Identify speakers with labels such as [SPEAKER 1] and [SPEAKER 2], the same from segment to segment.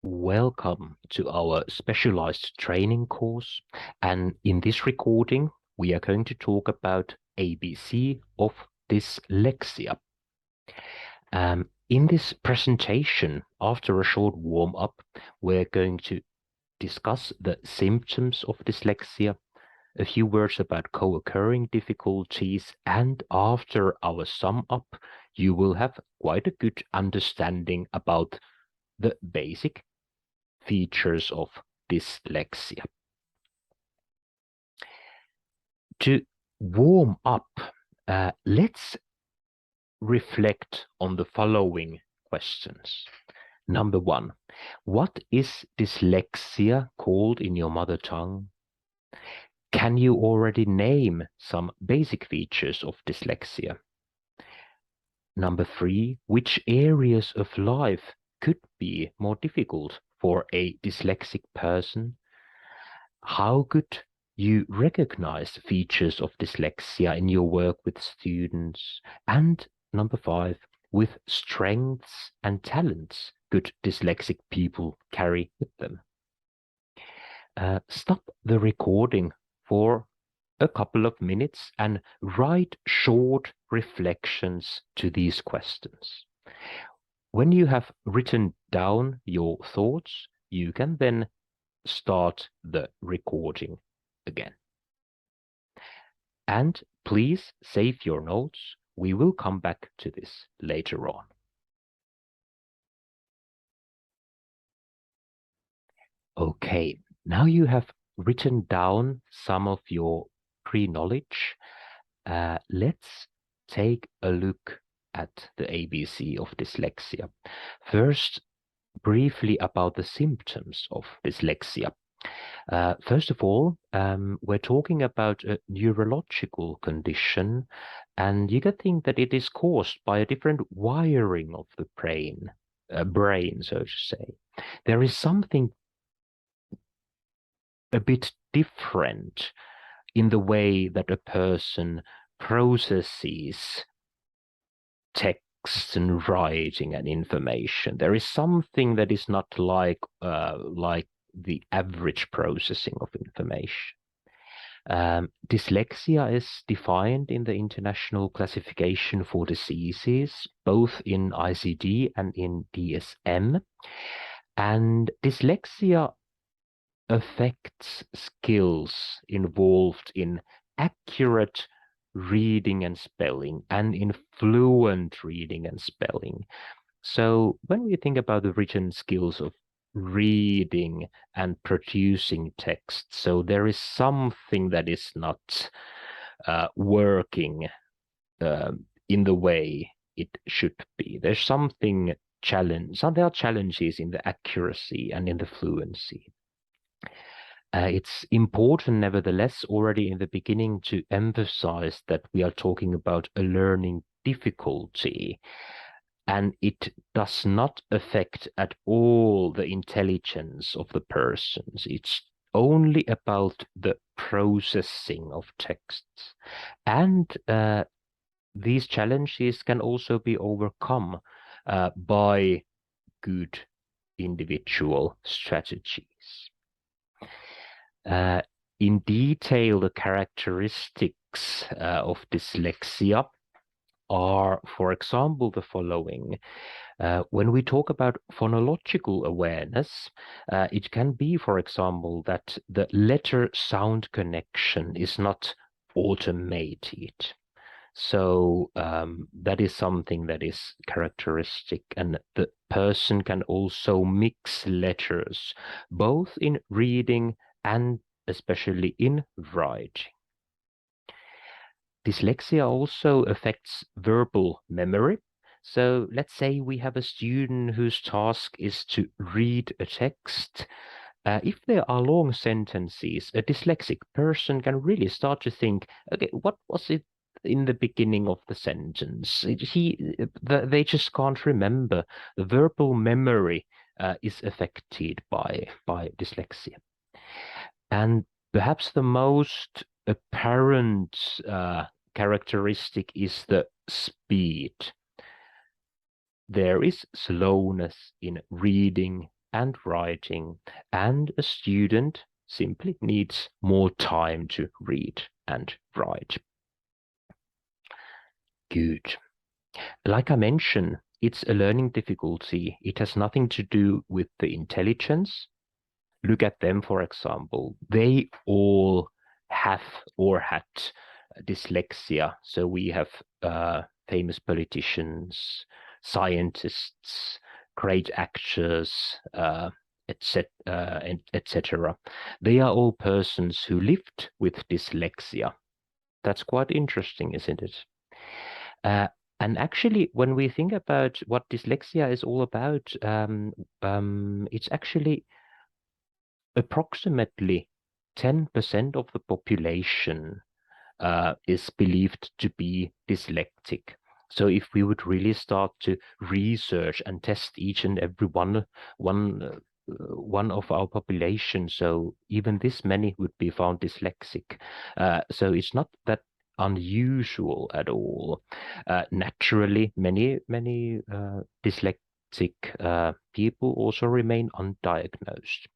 [SPEAKER 1] Welcome to our specialized training course. And in this recording, we are going to talk about ABC of dyslexia. In this presentation, after a short warm-up, we're going to discuss the symptoms of dyslexia, a few words about co-occurring difficulties, and after our sum up, you will have quite a good understanding about the basic features of dyslexia. To warm up, let's reflect on the following questions. Number one, what is dyslexia called in your mother tongue? Can you already name some basic features of dyslexia? Number three, which areas of life could be more difficult for a dyslexic person? How could you recognize features of dyslexia in your work with students? And number five, with strengths and talents could dyslexic people carry with them? Stop the recording for a couple of minutes and write short reflections to these questions. When you have written down your thoughts, you can then start the recording again. And please save your notes. We will come back to this later on. Okay, now you have written down some of your pre-knowledge. Let's take a look at the ABC of dyslexia. First, briefly about the symptoms of dyslexia. First of all, we're talking about a neurological condition, and you can think that it is caused by a different wiring of the brain, so to say. There is something a bit different in the way that a person processes text and writing and information. There is something that is not like the average processing of information. Dyslexia is defined in the International Classification for Diseases, both in ICD and in DSM. And dyslexia affects skills involved in accurate reading and spelling and in fluent reading and spelling. So when we think about the written skills of reading and producing text, so there is something that is not working in the way it should be. There's something there are challenges in the accuracy and in the fluency. It's important, nevertheless, already in the beginning to emphasize that we are talking about a learning difficulty, and it does not affect at all the intelligence of the persons. It's only about the processing of texts. And these challenges can also be overcome by good individual strategies. In detail, the characteristics of dyslexia are, for example, the following. When we talk about phonological awareness, it can be, for example, that the letter-sound connection is not automated. So that is something that is characteristic, and the person can also mix letters, both in reading and especially in writing. Dyslexia also affects verbal memory. So let's say we have a student whose task is to read a text. If there are long sentences, a dyslexic person can really start to think, okay, what was it in the beginning of the sentence? They just can't remember. The verbal memory is affected by dyslexia. And perhaps the most apparent characteristic is the speed. There is slowness in reading and writing, and a student simply needs more time to read and write. Good. Like I mentioned, it's a learning difficulty. It has nothing to do with the intelligence. Look at them, for example. They all have or had dyslexia. So we have famous politicians, scientists, great actors, etc. They are all persons who lived with dyslexia. That's quite interesting, isn't it? And actually, when we think about what dyslexia is all about, it's actually approximately 10% of the population is believed to be dyslexic. So if we would really start to research and test each and every one of our population, so even this many would be found dyslexic. So it's not that unusual at all. Naturally, many dyslexic people also remain undiagnosed.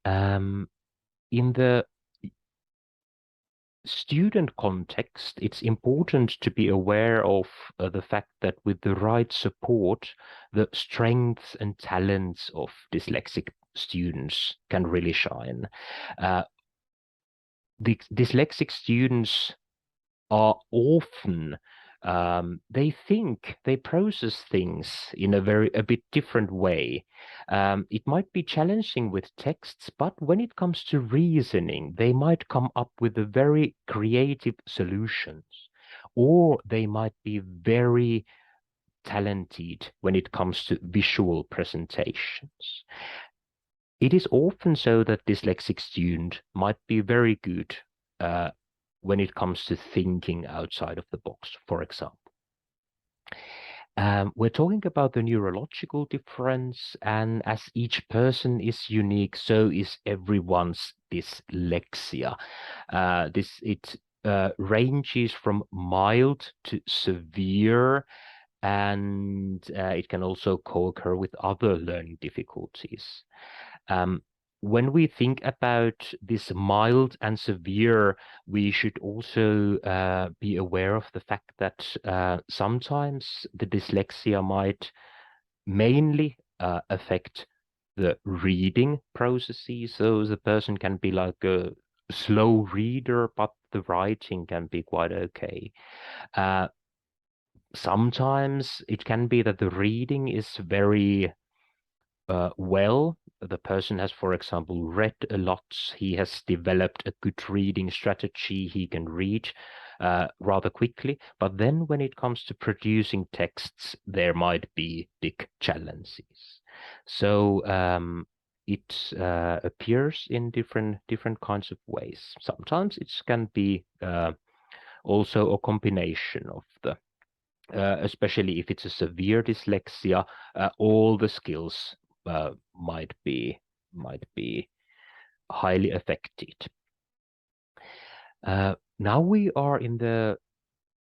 [SPEAKER 1] In the student context, it's important to be aware of the fact that with the right support, the strengths and talents of dyslexic students can really shine. The dyslexic students are often they process things in a bit different way. It might be challenging with texts, but when it comes to reasoning, they might come up with a very creative solutions, or they might be very talented when it comes to visual presentations. It is often so that dyslexic student might be very good when it comes to thinking outside of the box, for example. We're talking about the neurological difference, and as each person is unique, so is everyone's dyslexia. It ranges from mild to severe, and it can also co-occur with other learning difficulties. When we think about this mild and severe, we should also be aware of the fact that sometimes the dyslexia might mainly affect the reading processes. So the person can be like a slow reader, but the writing can be quite okay. Sometimes it can be that the reading is very well. The person has, for example, read a lot. He has developed a good reading strategy. He can read rather quickly. But then when it comes to producing texts, there might be big challenges. So it appears in different kinds of ways. Sometimes it can be also a combination of the especially if it's a severe dyslexia, all the skills might be highly affected. Now we are in the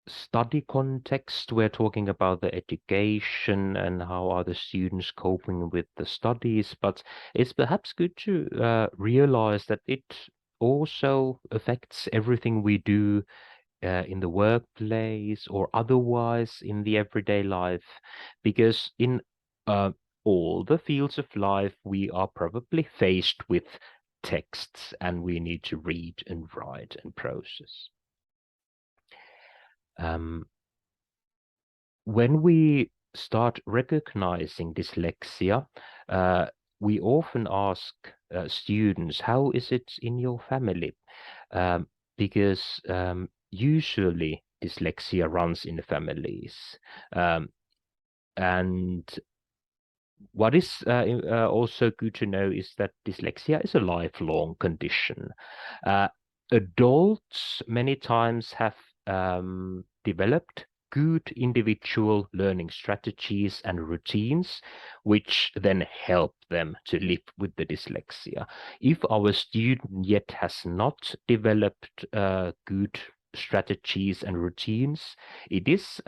[SPEAKER 1] study context. We're talking about the education and how are the students coping with the studies, but it's perhaps good to realize that it also affects everything we do in the workplace or otherwise in the everyday life, because in all the fields of life we are probably faced with texts and we need to read and write and process. When we start recognizing dyslexia, we often ask students, how is it in your family? Because usually dyslexia runs in families. And what is also good to know is that dyslexia is a lifelong condition. Adults many times have developed good individual learning strategies and routines, which then help them to live with the dyslexia. If our student yet has not developed good strategies and routines, it is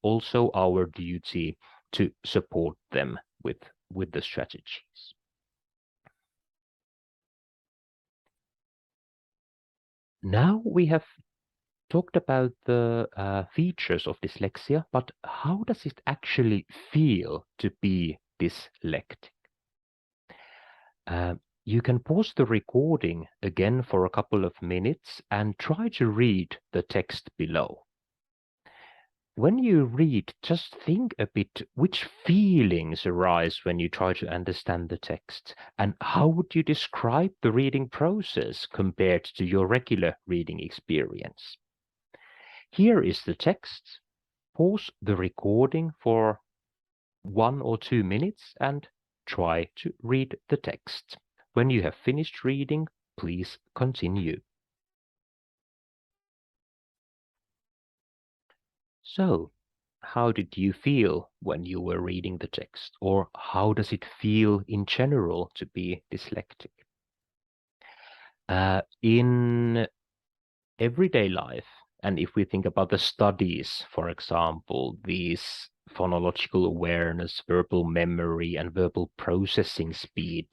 [SPEAKER 1] also our duty to support them with with the strategies. Now we have talked about the features of dyslexia, but how does it actually feel to be dyslexic? You can pause the recording again for a couple of minutes and try to read the text below. When you read, just think a bit which feelings arise when you try to understand the text, and how would you describe the reading process compared to your regular reading experience? Here is the text. Pause the recording for 1 or 2 minutes and try to read the text. When you have finished reading, please continue. So, how did you feel when you were reading the text? Or how does it feel in general to be dyslexic? In everyday life, and if we think about the studies, for example, these phonological awareness, verbal memory, and verbal processing speed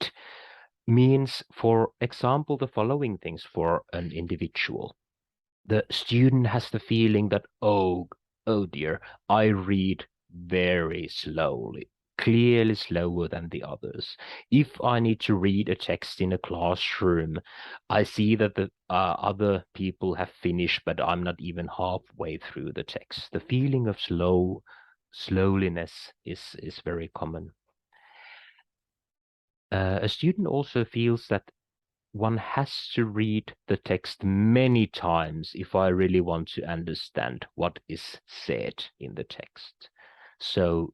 [SPEAKER 1] means, for example, the following things for an individual. The student has the feeling that, oh dear, I read very slowly, clearly slower than the others. If I need to read a text in a classroom, I see that the other people have finished, but I'm not even halfway through the text. The feeling of slowliness is very common. A student also feels that one has to read the text many times if I really want to understand what is said in the text. So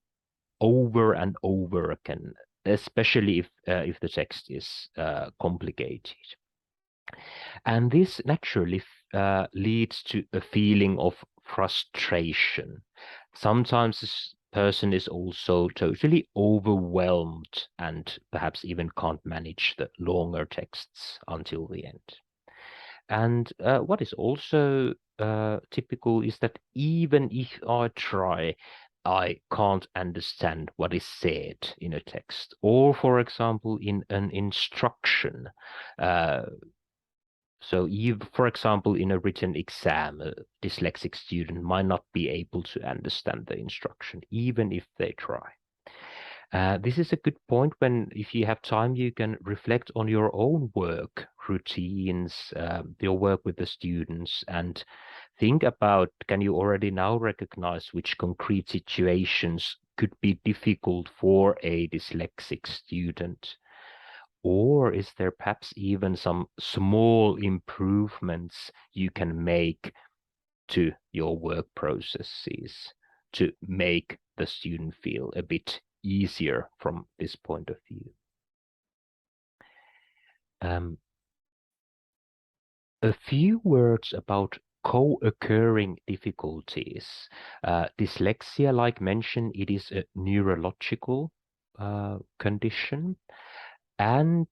[SPEAKER 1] over and over again, especially if the text is complicated. And this naturally leads to a feeling of frustration. Sometimes this person is also totally overwhelmed and perhaps even can't manage the longer texts until the end. And what is also typical is that even if I try, I can't understand what is said in a text. Or, for example, in an instruction. So, for example, in a written exam, a dyslexic student might not be able to understand the instruction, even if they try. This is a good point when, if you have time, you can reflect on your own work routines, your work with the students, and think about, can you already now recognize which concrete situations could be difficult for a dyslexic student? Or is there perhaps even some small improvements you can make to your work processes to make the student feel a bit easier from this point of view? A few words about co-occurring difficulties. Dyslexia, like mentioned, it is a neurological condition. And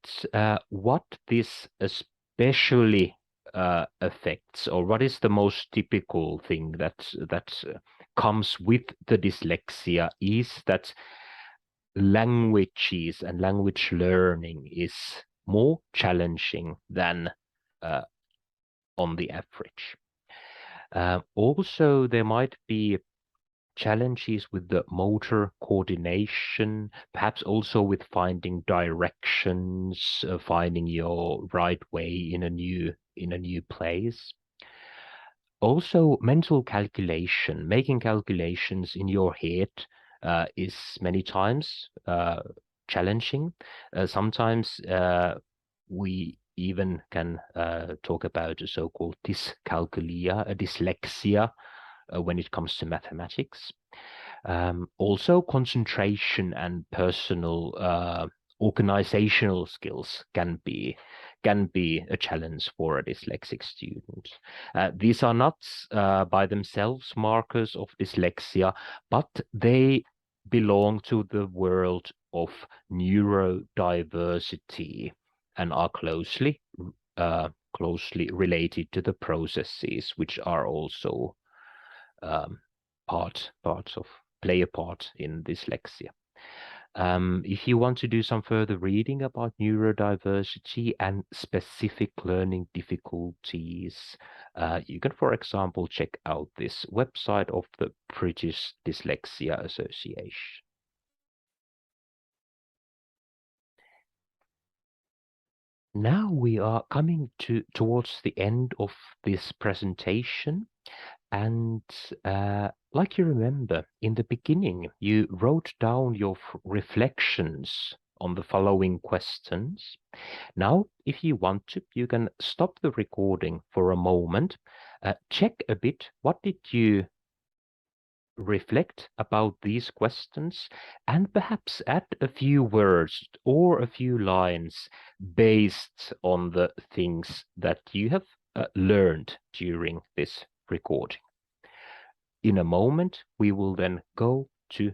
[SPEAKER 1] what this especially affects, or what is the most typical thing that comes with the dyslexia, is that languages and language learning is more challenging than on the average. Also, there might be challenges with the motor coordination, perhaps also with finding directions, finding your right way in a new place. Also, mental calculation, making calculations in your head is many times challenging. Sometimes we even can talk about a so-called dyscalculia, a dyslexia, when it comes to mathematics. Also, concentration and personal organizational skills can be a challenge for a dyslexic student. These are not by themselves markers of dyslexia, but they belong to the world of neurodiversity and are closely related to the processes which are also play a part in dyslexia. If you want to do some further reading about neurodiversity and specific learning difficulties, you can, for example, check out this website of the British Dyslexia Association. Now we are coming towards the end of this presentation. And like you remember, in the beginning, you wrote down your reflections on the following questions. Now, if you want to, you can stop the recording for a moment, check a bit, what did you reflect about these questions, and perhaps add a few words or a few lines based on the things that you have learned during this recording. In a moment, we will then go to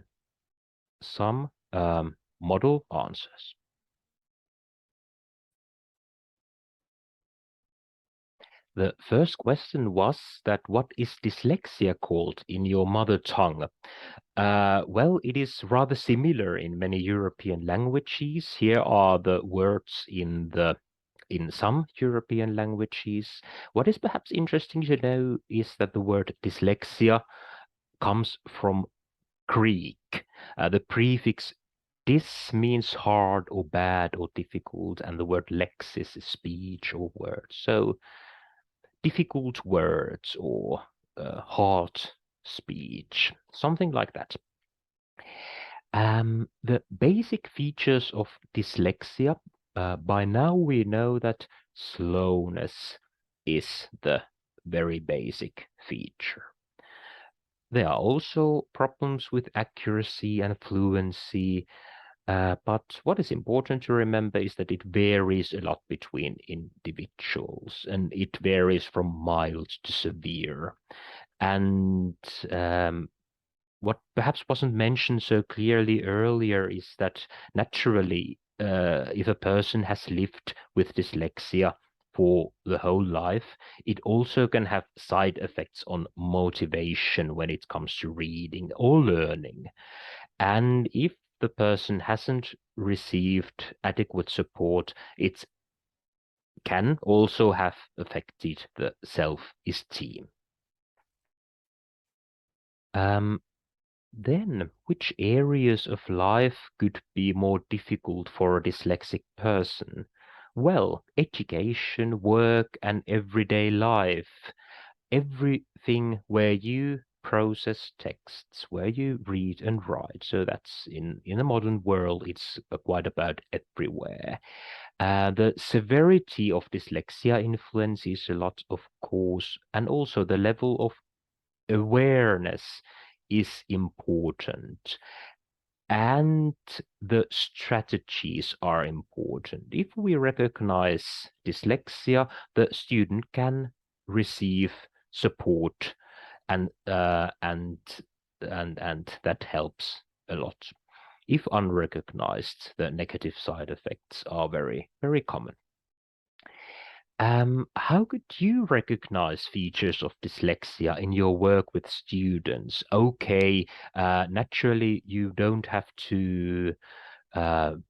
[SPEAKER 1] some model answers. The first question was that what is dyslexia called in your mother tongue? Well, it is rather similar in many European languages. Here are the words in some European languages. What is perhaps interesting to know is that the word dyslexia comes from Greek. The prefix dys means hard or bad or difficult, and the word lexis is speech or word. So difficult words or hard speech, something like that. The basic features of dyslexia, by now we know that slowness is the very basic feature. There are also problems with accuracy and fluency, but what is important to remember is that it varies a lot between individuals, and it varies from mild to severe. And what perhaps wasn't mentioned so clearly earlier is that naturally, if a person has lived with dyslexia for the whole life, it also can have side effects on motivation when it comes to reading or learning. And if the person hasn't received adequate support, it can also have affected the self-esteem. Then, which areas of life could be more difficult for a dyslexic person? Well, education, work, and everyday life. Everything where you process texts, where you read and write. So that's in the modern world, it's quite about everywhere. The severity of dyslexia influences a lot, of course, and also the level of awareness is important, and the strategies are important. If we recognize dyslexia, the student can receive support, and that helps a lot. If unrecognized, the negative side effects are very, very common. How could you recognize features of dyslexia in your work with students? Okay, naturally, you don't have to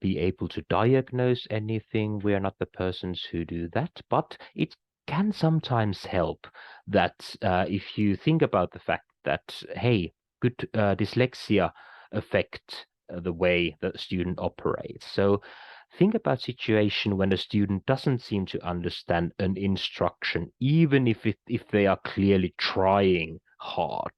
[SPEAKER 1] be able to diagnose anything. We are not the persons who do that, but it can sometimes help that if you think about the fact that, hey, could dyslexia affect the way the student operates? So think about situation when a student doesn't seem to understand an instruction, even if they are clearly trying hard.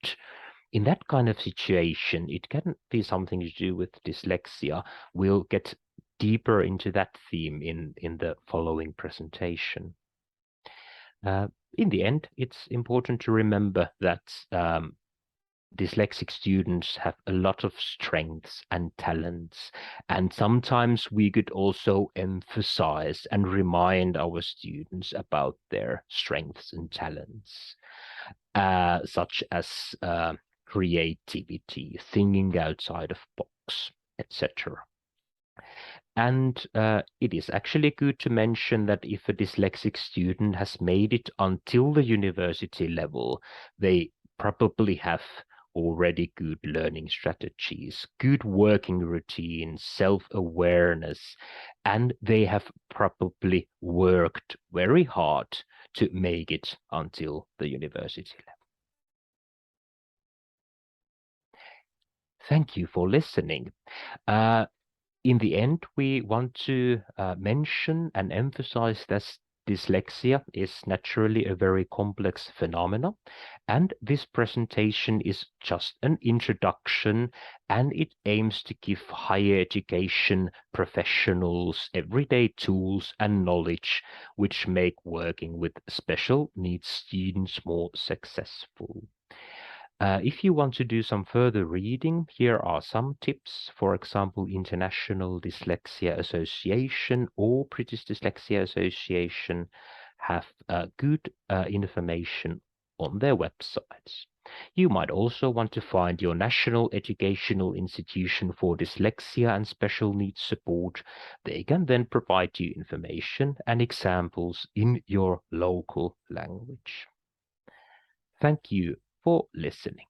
[SPEAKER 1] In that kind of situation, it can be something to do with dyslexia. We'll get deeper into that theme in the following presentation. In the end, it's important to remember that dyslexic students have a lot of strengths and talents, and sometimes we could also emphasize and remind our students about their strengths and talents, such as creativity, thinking outside of box, etc. And it is actually good to mention that if a dyslexic student has made it until the university level, they probably have already good learning strategies, good working routines, self-awareness, and they have probably worked very hard to make it until the university level. Thank you for listening. In the end, we want to mention and emphasize that dyslexia is naturally a very complex phenomenon, and this presentation is just an introduction, and it aims to give higher education professionals everyday tools and knowledge which make working with special needs students more successful. If you want to do some further reading, here are some tips. For example, International Dyslexia Association or British Dyslexia Association have good information on their websites. You might also want to find your national educational institution for dyslexia and special needs support. They can then provide you information and examples in your local language. Thank you for listening.